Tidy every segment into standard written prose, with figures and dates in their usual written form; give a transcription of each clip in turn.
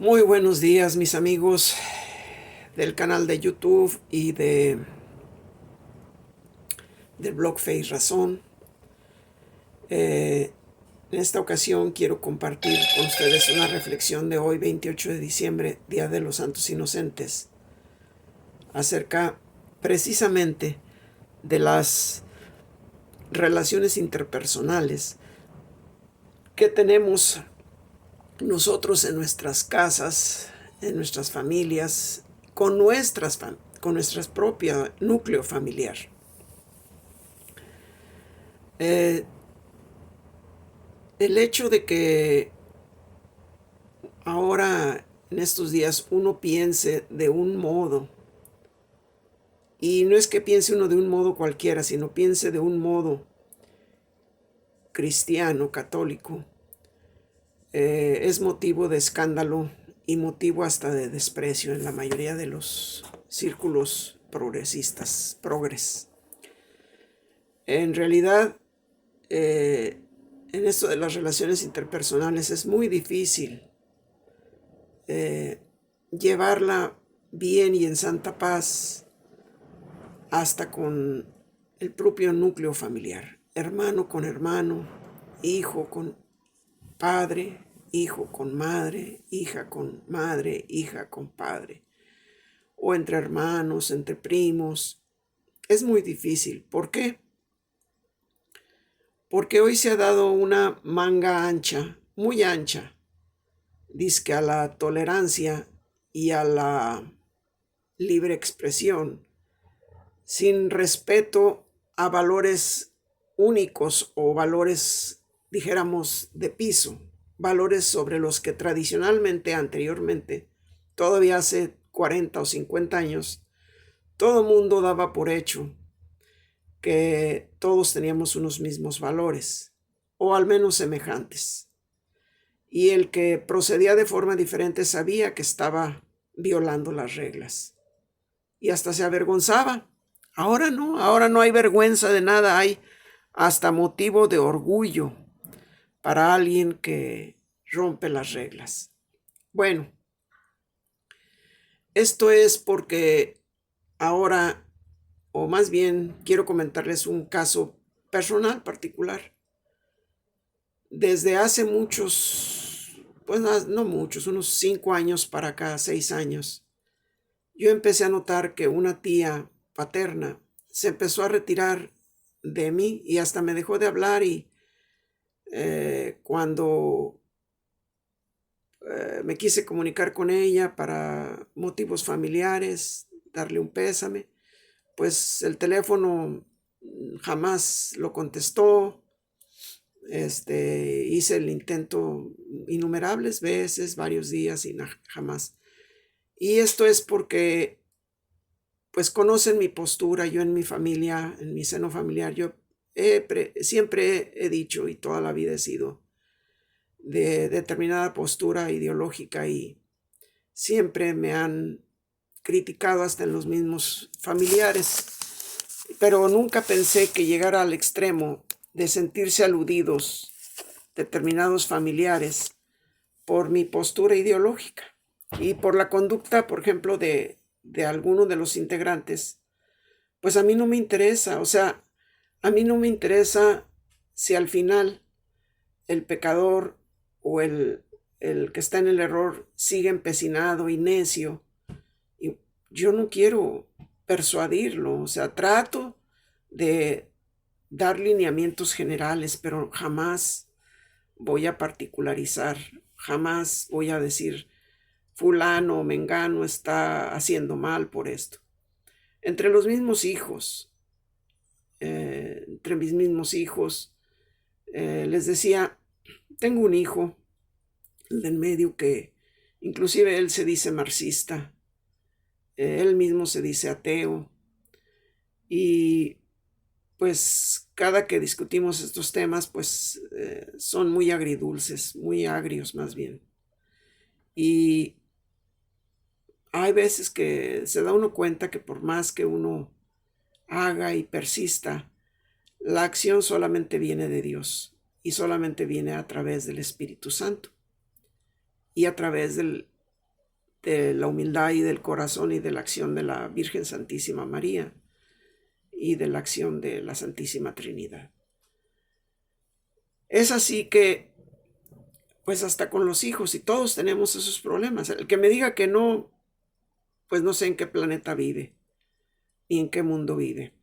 Muy buenos días, mis amigos del canal de YouTube y del blog Face Razón. En esta ocasión quiero compartir con ustedes una reflexión de hoy, 28 de diciembre, Día de los Santos Inocentes, acerca precisamente de las relaciones interpersonales que tenemos nosotros en nuestras casas, en nuestras familias, con nuestras propias núcleo familiar. El hecho de que ahora en estos días uno piense de un modo, y no es que piense uno de un modo cualquiera, sino piense de un modo cristiano, católico, es motivo de escándalo y motivo hasta de desprecio en la mayoría de los círculos progresistas, progres. En realidad, en esto de las relaciones interpersonales es muy difícil llevarla bien y en santa paz hasta con el propio núcleo familiar, hermano con hermano, hijo con padre, hijo con madre, hija con madre, hija con padre, o entre hermanos, entre primos. Es muy difícil. ¿Por qué? Porque hoy se ha dado una manga ancha, muy ancha, dizque a la tolerancia y a la libre expresión, sin respeto a valores únicos o valores, dijéramos, de piso, valores sobre los que tradicionalmente, anteriormente, todavía hace 40 o 50 años, todo mundo daba por hecho que todos teníamos unos mismos valores, o al menos semejantes. Y el que procedía de forma diferente sabía que estaba violando las reglas. Y hasta se avergonzaba. Ahora no hay vergüenza de nada, hay hasta motivo de orgullo para alguien que rompe las reglas. Bueno, esto es porque ahora, o más bien quiero comentarles un caso personal particular. Desde hace muchos, pues no muchos, unos 5 años para acá, 6 años, yo empecé a notar que una tía paterna se empezó a retirar de mí y hasta me dejó de hablar y cuando me quise comunicar con ella para motivos familiares, darle un pésame, pues el teléfono jamás lo contestó. Hice el intento innumerables veces, varios días y jamás. Y esto es porque pues conocen mi postura, yo en mi familia, en mi seno familiar, yo siempre he dicho y toda la vida he sido de determinada postura ideológica y siempre me han criticado hasta en los mismos familiares, pero nunca pensé que llegara al extremo de sentirse aludidos determinados familiares por mi postura ideológica y por la conducta, por ejemplo, de alguno de los integrantes. Pues a mí no me interesa, o sea, a mí no me interesa si al final el pecador o el que está en el error sigue empecinado y necio. Y yo no quiero persuadirlo, o sea, trato de dar lineamientos generales, pero jamás voy a particularizar, jamás voy a decir fulano o mengano está haciendo mal por esto. Entre los mismos hijos, entre mis mismos hijos, les decía, tengo un hijo, el del medio, que inclusive él se dice marxista, él mismo se dice ateo, y pues cada que discutimos estos temas, pues son muy agridulces, muy agrios más bien. Y hay veces que se da uno cuenta que por más que uno haga y persista, la acción solamente viene de Dios y solamente viene a través del Espíritu Santo y a través del de la humildad y del corazón y de la acción de la Virgen Santísima María y de la acción de la Santísima Trinidad. Es así que, pues hasta con los hijos, y todos tenemos esos problemas. El que me diga que no, pues no sé en qué planeta vive, ni en qué mundo vive.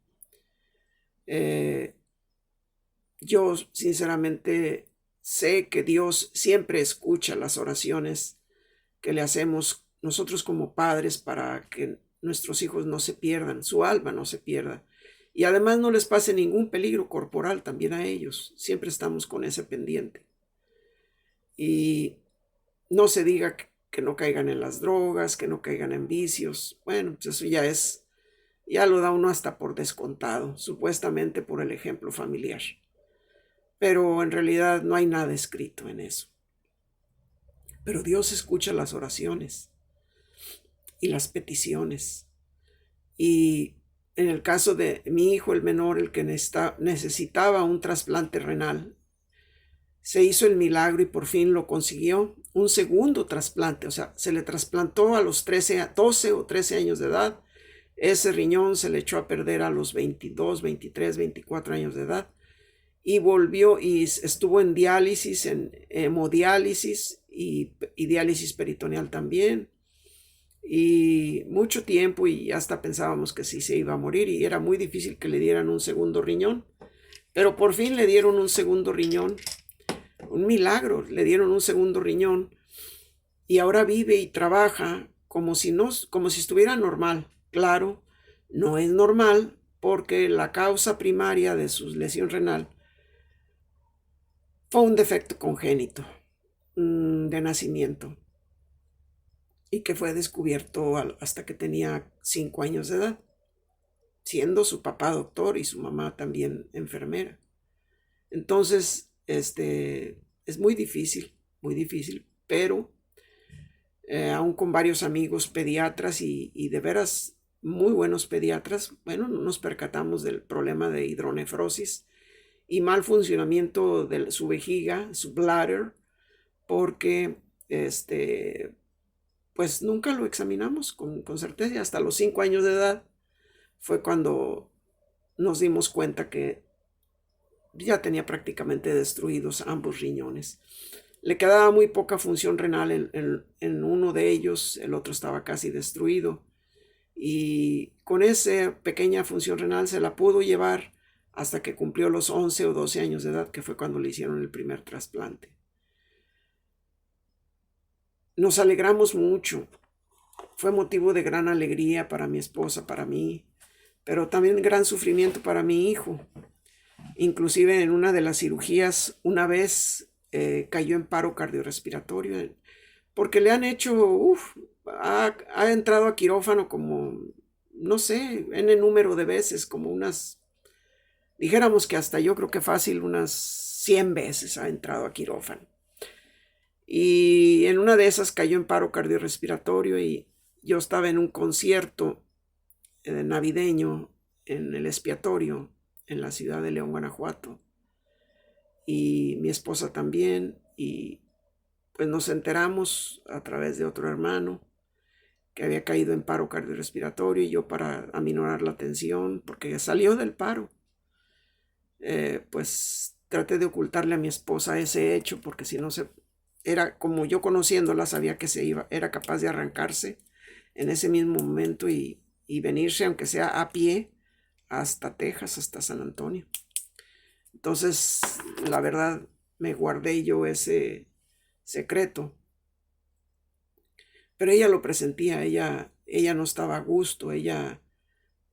Yo sinceramente sé que Dios siempre escucha las oraciones que le hacemos nosotros como padres para que nuestros hijos no se pierdan, su alma no se pierda. Y además no les pase ningún peligro corporal también a ellos. Siempre estamos con ese pendiente. Y no se diga que no caigan en las drogas, que no caigan en vicios. Bueno, pues eso ya lo da uno hasta por descontado, supuestamente por el ejemplo familiar. Pero en realidad no hay nada escrito en eso. Pero Dios escucha las oraciones y las peticiones. Y en el caso de mi hijo, el menor, el que necesitaba un trasplante renal, se hizo el milagro y por fin lo consiguió. Un segundo trasplante, o sea, se le trasplantó a los 12 o 13 años de edad. Ese riñón se le echó a perder a los 22, 23, 24 años de edad. Y volvió y estuvo en diálisis, en hemodiálisis y diálisis peritoneal también. Y mucho tiempo y hasta pensábamos que sí se iba a morir y era muy difícil que le dieran un segundo riñón. Pero por fin le dieron un segundo riñón. Un milagro, le dieron un segundo riñón. Y ahora vive y trabaja como si estuviera normal. Claro, no es normal porque la causa primaria de su lesión renal fue un defecto congénito de nacimiento y que fue descubierto hasta que tenía 5 años de edad, siendo su papá doctor y su mamá también enfermera. Entonces, es muy difícil, pero aún con varios amigos pediatras y de veras muy buenos pediatras, bueno, no nos percatamos del problema de hidronefrosis y mal funcionamiento de su vejiga, su bladder, porque pues nunca lo examinamos con certeza. Hasta los 5 años de edad fue cuando nos dimos cuenta que ya tenía prácticamente destruidos ambos riñones. Le quedaba muy poca función renal en uno de ellos, el otro estaba casi destruido. Y con esa pequeña función renal se la pudo llevar hasta que cumplió los 11 o 12 años de edad, que fue cuando le hicieron el primer trasplante. Nos alegramos mucho. Fue motivo de gran alegría para mi esposa, para mí, pero también gran sufrimiento para mi hijo. Inclusive en una de las cirugías, una vez cayó en paro cardiorrespiratorio, porque le han hecho, ha entrado a quirófano como, no sé, n número de veces, como dijéramos que hasta yo creo que fácil unas 100 veces ha entrado a quirófano. Y en una de esas cayó en paro cardiorrespiratorio y yo estaba en un concierto navideño en el expiatorio en la ciudad de León, Guanajuato. Y mi esposa también. Y pues nos enteramos a través de otro hermano que había caído en paro cardiorrespiratorio y yo para aminorar la tensión, porque salió del paro, pues traté de ocultarle a mi esposa ese hecho, porque si no era como yo conociéndola, sabía que era capaz de arrancarse en ese mismo momento y venirse, aunque sea a pie, hasta Texas, hasta San Antonio. Entonces, la verdad, me guardé yo ese secreto. Pero ella lo presentía, ella no estaba a gusto, ella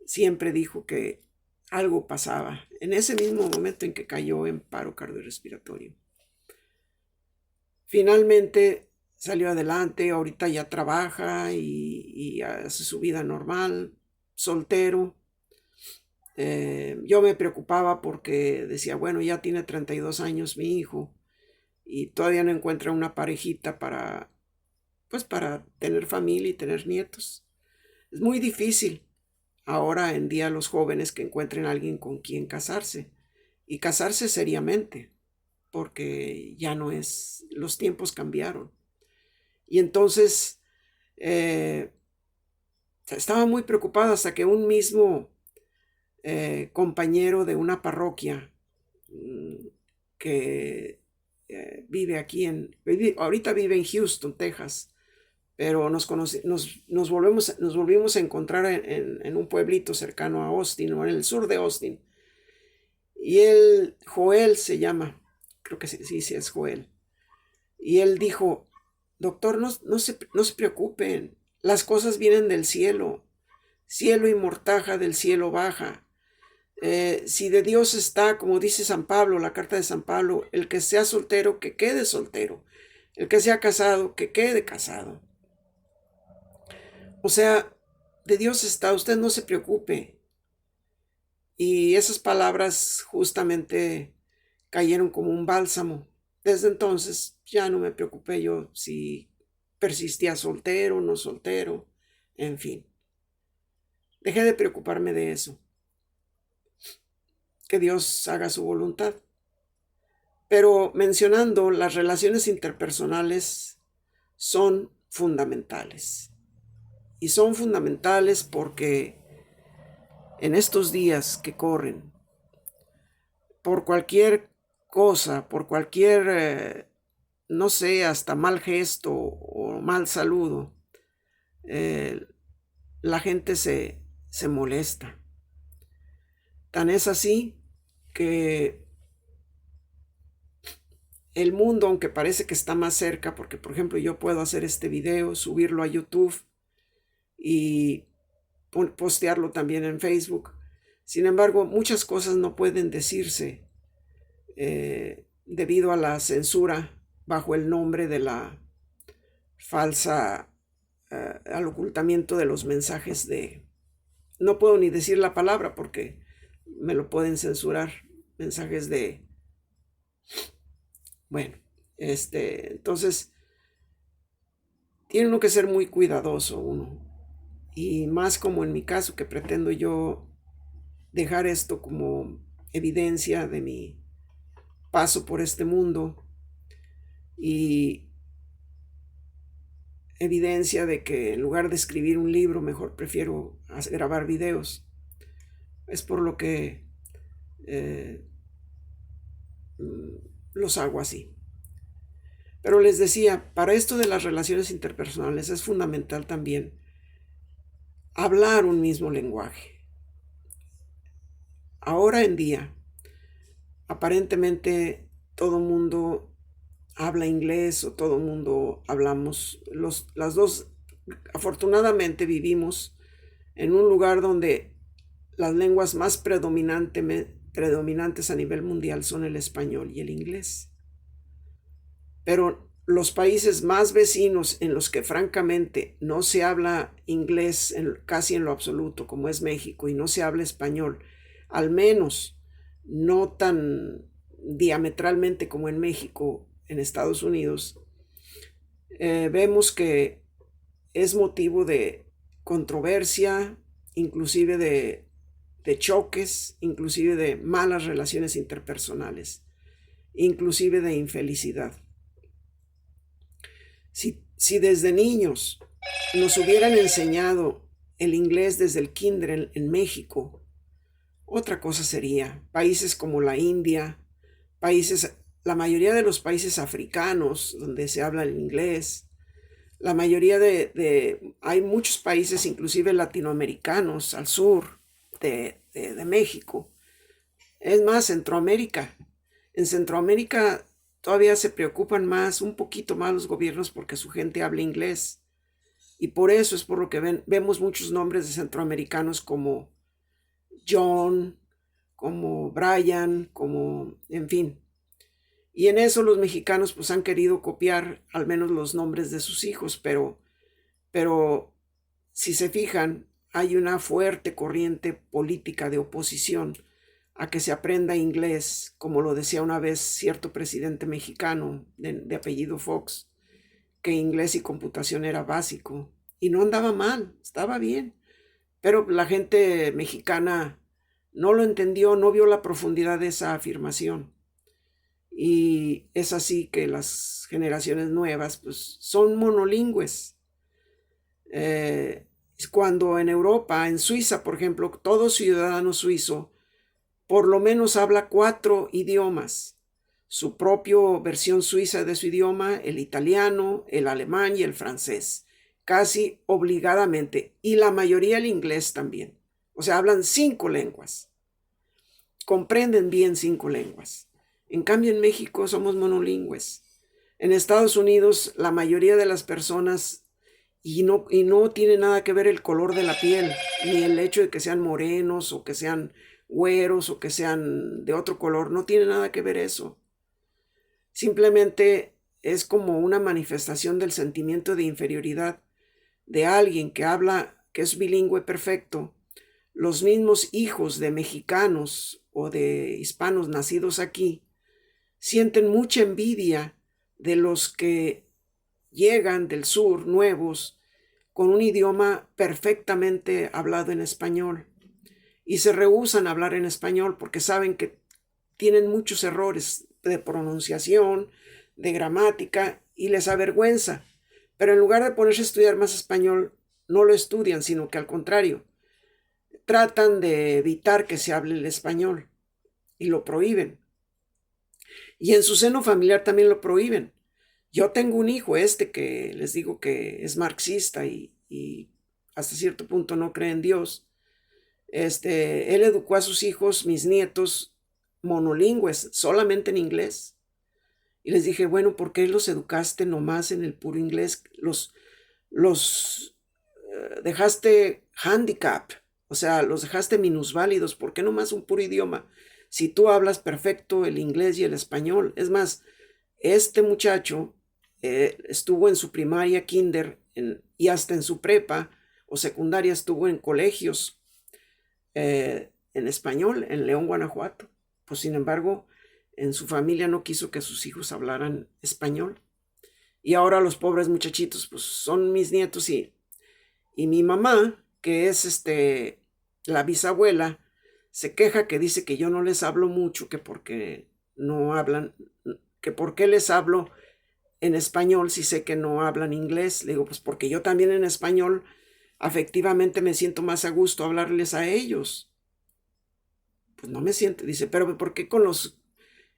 siempre dijo que algo pasaba en ese mismo momento en que cayó en paro cardiorrespiratorio. Finalmente salió adelante, ahorita ya trabaja y hace su vida normal, soltero. Yo me preocupaba porque decía, bueno, ya tiene 32 años mi hijo y todavía no encuentra una parejita para tener familia y tener nietos. Es muy difícil ahora en día los jóvenes que encuentren a alguien con quien casarse y casarse seriamente, porque ya no es, los tiempos cambiaron. Y entonces Eh, Estaba muy preocupada hasta que un mismo compañero de una parroquia que ahorita vive en Houston, Texas, pero nos volvimos a encontrar en un pueblito cercano a Austin, o en el sur de Austin. Y él, Joel se llama, creo que sí es Joel. Y él dijo, doctor, no se preocupen, las cosas vienen del cielo, cielo y mortaja del cielo baja. Si de Dios está, como dice San Pablo, la carta de San Pablo, el que sea soltero, que quede soltero. El que sea casado, que quede casado. O sea, de Dios está, usted no se preocupe. Y esas palabras justamente cayeron como un bálsamo. Desde entonces ya no me preocupé yo si persistía soltero o no soltero, en fin. Dejé de preocuparme de eso. Que Dios haga su voluntad. Pero mencionando, las relaciones interpersonales son fundamentales. Y son fundamentales porque en estos días que corren, por cualquier cosa, por cualquier, no sé, hasta mal gesto o mal saludo, la gente se molesta. Tan es así que el mundo, aunque parece que está más cerca, porque por ejemplo yo puedo hacer este video, subirlo a YouTube y postearlo también en Facebook. Sin embargo, muchas cosas no pueden decirse debido a la censura bajo el nombre de la falsa, al ocultamiento de los mensajes no puedo ni decir la palabra porque me lo pueden censurar, mensajes bueno, entonces tiene uno que ser muy cuidadoso uno, y más como en mi caso, que pretendo yo dejar esto como evidencia de mi paso por este mundo y evidencia de que en lugar de escribir un libro, mejor prefiero grabar videos. Es por lo que los hago así. Pero les decía, para esto de las relaciones interpersonales es fundamental también hablar un mismo lenguaje. Ahora en día, aparentemente todo mundo habla inglés o todo mundo hablamos, las dos, afortunadamente vivimos en un lugar donde las lenguas más predominantes a nivel mundial son el español y el inglés. Pero los países más vecinos en los que francamente no se habla inglés casi en lo absoluto, como es México, y no se habla español, al menos no tan diametralmente como en México, en Estados Unidos, vemos que es motivo de controversia, inclusive de choques, inclusive de malas relaciones interpersonales, inclusive de infelicidad. Si desde niños nos hubieran enseñado el inglés desde el kinder en México, otra cosa sería. Países como la India, la mayoría de los países africanos donde se habla el inglés, la mayoría hay muchos países, inclusive latinoamericanos, al sur de México. Es más, Centroamérica. En Centroamérica todavía se preocupan un poquito más los gobiernos porque su gente habla inglés. Y por eso es por lo que vemos muchos nombres de centroamericanos como John, como Brian, en fin. Y en eso los mexicanos pues han querido copiar al menos los nombres de sus hijos, pero si se fijan, hay una fuerte corriente política de oposición a que se aprenda inglés, como lo decía una vez cierto presidente mexicano de apellido Fox, que inglés y computación era básico. Y no andaba mal, estaba bien. Pero la gente mexicana no lo entendió, no vio la profundidad de esa afirmación. Y es así que las generaciones nuevas pues, son monolingües. Eh, Cuando en Europa, en Suiza, por ejemplo, todo ciudadano suizo por lo menos habla 4 idiomas. Su propia versión suiza de su idioma, el italiano, el alemán y el francés, casi obligadamente, y la mayoría el inglés también. O sea, hablan 5 lenguas, comprenden bien 5 lenguas. En cambio, en México somos monolingües. En Estados Unidos, la mayoría de las personas, y no tiene nada que ver el color de la piel, ni el hecho de que sean morenos o que sean güeros o que sean de otro color, no tiene nada que ver eso. Simplemente es como una manifestación del sentimiento de inferioridad de alguien que habla, que es bilingüe perfecto. Los mismos hijos de mexicanos o de hispanos nacidos aquí sienten mucha envidia de los que llegan del sur, nuevos, con un idioma perfectamente hablado en español, y se rehúsan a hablar en español porque saben que tienen muchos errores de pronunciación, de gramática, y les avergüenza. Pero en lugar de ponerse a estudiar más español, no lo estudian, sino que al contrario, tratan de evitar que se hable el español y lo prohíben. Y en su seno familiar también lo prohíben. Yo tengo un hijo que les digo que es marxista y hasta cierto punto no cree en Dios. Él educó a sus hijos, mis nietos, monolingües, solamente en inglés. Y les dije, bueno, ¿por qué los educaste nomás en el puro inglés? Los dejaste handicap, o sea, los dejaste minusválidos. ¿Por qué nomás un puro idioma? Si tú hablas perfecto el inglés y el español. Es más, este muchacho estuvo en su primaria, kinder, y hasta en su prepa o secundaria estuvo en colegios en español, en León, Guanajuato. Pues sin embargo, en su familia no quiso que sus hijos hablaran español. Y ahora los pobres muchachitos, pues son mis nietos y mi mamá, que es la bisabuela, se queja que dice que yo no les hablo mucho, que porque no hablan, que por qué les hablo en español si sé que no hablan inglés. Le digo, pues porque yo también en español afectivamente me siento más a gusto hablarles a ellos. Pues no me siento, dice, pero ¿por qué con los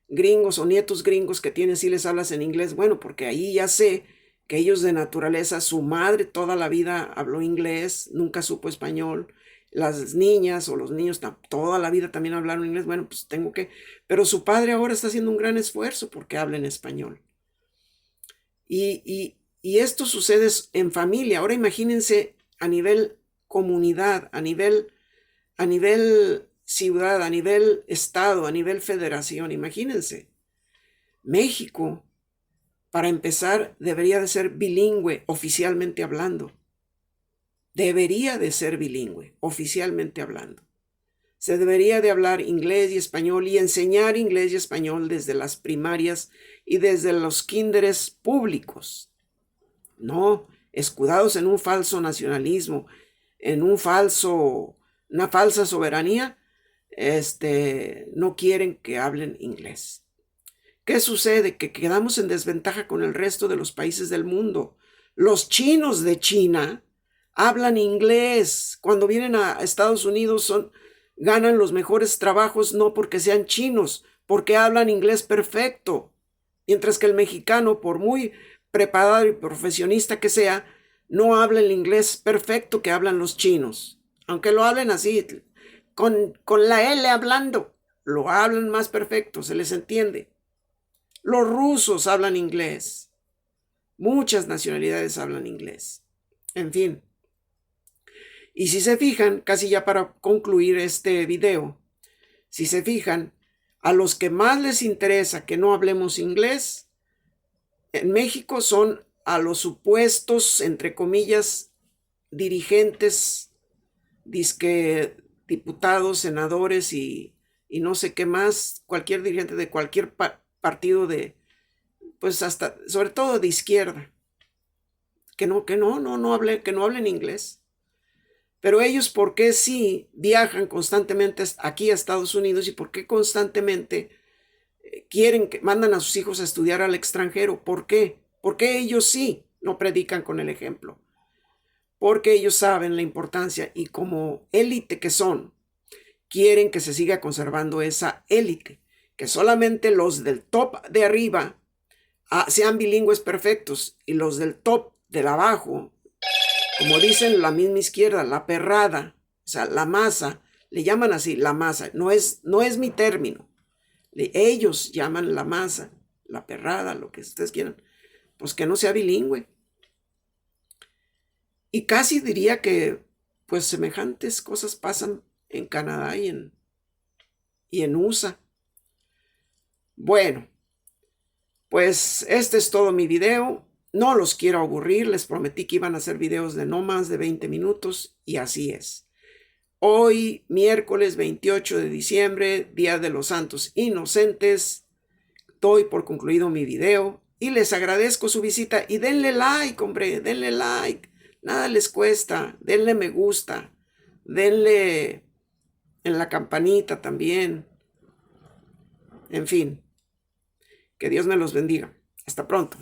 gringos o nietos gringos que tienes si les hablas en inglés? Bueno, porque ahí ya sé que ellos de naturaleza, su madre toda la vida habló inglés, nunca supo español, las niñas o los niños toda la vida también hablaron inglés. Bueno, pues tengo que, pero su padre ahora está haciendo un gran esfuerzo porque hablen español. Y esto sucede en familia. Ahora imagínense a nivel comunidad, a nivel ciudad, a nivel estado, a nivel federación. Imagínense. México, para empezar, debería de ser bilingüe oficialmente hablando. Debería de ser bilingüe oficialmente hablando. Se debería de hablar inglés y español y enseñar inglés y español desde las primarias y desde los kinderes públicos. No, escudados en un falso nacionalismo, en una falsa soberanía, no quieren que hablen inglés. ¿Qué sucede? Que quedamos en desventaja con el resto de los países del mundo. Los chinos de China hablan inglés. Cuando vienen a Estados Unidos ganan los mejores trabajos no porque sean chinos, porque hablan inglés perfecto. Mientras que el mexicano, por muy preparado y profesionista que sea, no habla el inglés perfecto que hablan los chinos. Aunque lo hablen así, con la L hablando, lo hablan más perfecto, se les entiende. Los rusos hablan inglés. Muchas nacionalidades hablan inglés. En fin. Y si se fijan, casi ya para concluir este video, si se fijan, a los que más les interesa que no hablemos inglés en México son a los supuestos, entre comillas, dirigentes, disque diputados, senadores y no sé qué más, cualquier dirigente de cualquier partido pues hasta, sobre todo de izquierda, que no hablen inglés. Pero ellos, ¿por qué sí viajan constantemente aquí a Estados Unidos y por qué constantemente mandan a sus hijos a estudiar al extranjero? ¿Por qué? ¿Por qué ellos sí no predican con el ejemplo? porque ellos saben la importancia y como élite que son, quieren que se siga conservando esa élite, que solamente los del top de arriba sean bilingües perfectos y los del top del abajo, como dicen la misma izquierda, la perrada, o sea, la masa, le llaman así, la masa, no es mi término, ellos llaman la masa, la perrada, lo que ustedes quieran, pues que no sea bilingüe. Y casi diría que pues semejantes cosas pasan en Canadá y en USA. Bueno, pues este es todo mi video. No los quiero aburrir, les prometí que iban a ser videos de no más de 20 minutos y así es. Hoy, miércoles 28 de diciembre, Día de los Santos Inocentes, doy por concluido mi video y les agradezco su visita y denle like, hombre, denle like. Nada les cuesta, denle me gusta, denle en la campanita también. En fin, que Dios me los bendiga. Hasta pronto.